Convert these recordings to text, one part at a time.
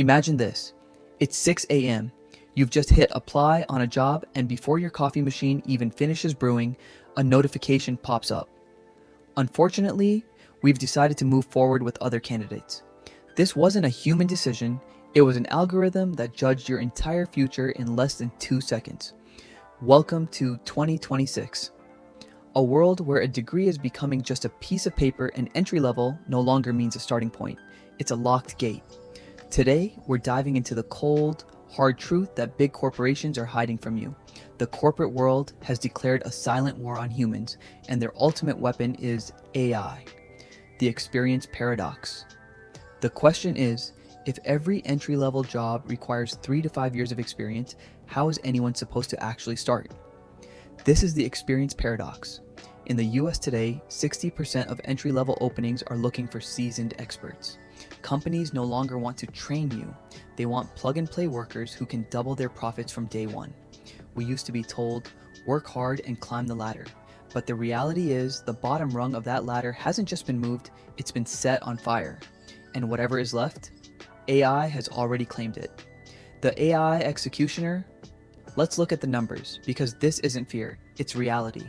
Imagine this. It's 6 a.m. You've just hit apply on a job, and before your coffee machine even finishes brewing, a notification pops up. Unfortunately, we've decided to move forward with other candidates. This wasn't a human decision, it was an algorithm that judged your entire future in less than 2 seconds. Welcome to 2026. A world where a degree is becoming just a piece of paper and entry level no longer means a starting point. It's a locked gate. Today, we're diving into the cold, hard truth that big corporations are hiding from you. The corporate world has declared a silent war on humans, and their ultimate weapon is AI, the experience paradox. The question is, if every entry-level job requires 3 to 5 years of experience, how is anyone supposed to actually start? This is the experience paradox. In the US today, 60% of entry-level openings are looking for seasoned experts. Companies no longer want to train you. They want plug-and-play workers who can double their profits from day one. We used to be told, work hard and climb the ladder. But the reality is, the bottom rung of that ladder hasn't just been moved, it's been set on fire. And whatever is left, AI has already claimed it. The AI executioner? Let's look at the numbers, because this isn't fear, it's reality.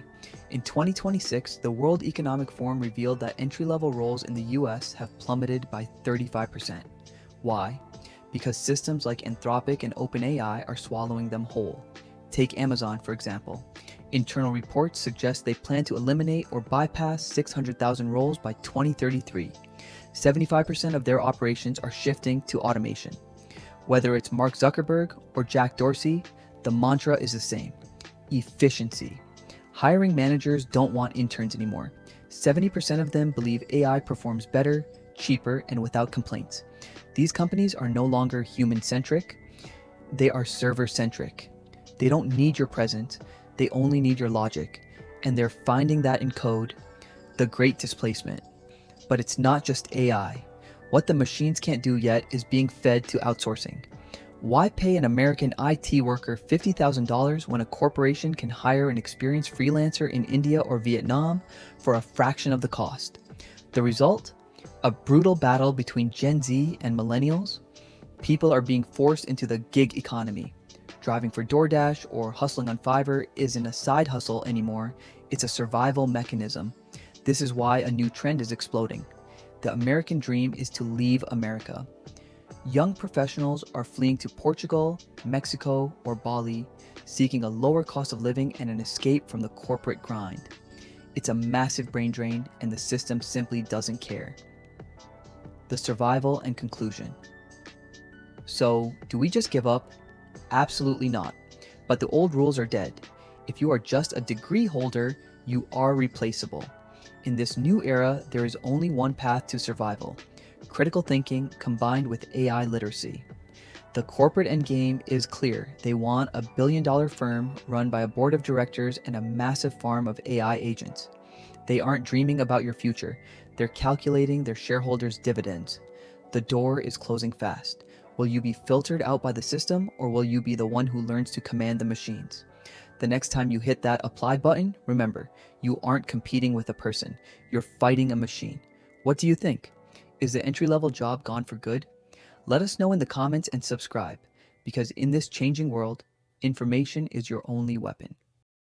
In 2026, the World Economic Forum revealed that entry-level roles in the US have plummeted by 35%. Why? Because systems like Anthropic and OpenAI are swallowing them whole. Take Amazon, for example. Internal reports suggest they plan to eliminate or bypass 600,000 roles by 2033. 75% of their operations are shifting to automation. Whether it's Mark Zuckerberg or Jack Dorsey, the mantra is the same: efficiency. Hiring managers don't want interns anymore. 70% of them believe AI performs better, cheaper, and without complaints. These companies are no longer human-centric, they are server-centric. They don't need your presence, they only need your logic. And they're finding that in code, the great displacement. But it's not just AI. What the machines can't do yet is being fed to outsourcing. Why pay an American IT worker $50,000 when a corporation can hire an experienced freelancer in India or Vietnam for a fraction of the cost? The result? A brutal battle between Gen Z and millennials. People are being forced into the gig economy. Driving for DoorDash or hustling on Fiverr isn't a side hustle anymore, it's a survival mechanism. This is why a new trend is exploding. The American dream is to leave America. Young professionals are fleeing to Portugal, Mexico, or Bali, seeking a lower cost of living and an escape from the corporate grind. It's a massive brain drain, and the system simply doesn't care. The survival and conclusion. So, do we just give up? Absolutely not. But the old rules are dead. If you are just a degree holder, you are replaceable. In this new era, there is only one path to survival: critical thinking combined with AI literacy. The corporate endgame is clear. They want a billion-dollar firm run by a board of directors and a massive farm of AI agents. They aren't dreaming about your future. They're calculating their shareholders' dividends. The door is closing fast. Will you be filtered out by the system, or will you be the one who learns to command the machines? The next time you hit that apply button, remember, you aren't competing with a person. You're fighting a machine. What do you think? Is the entry-level job gone for good? Let us know in the comments and subscribe, because in this changing world, information is your only weapon.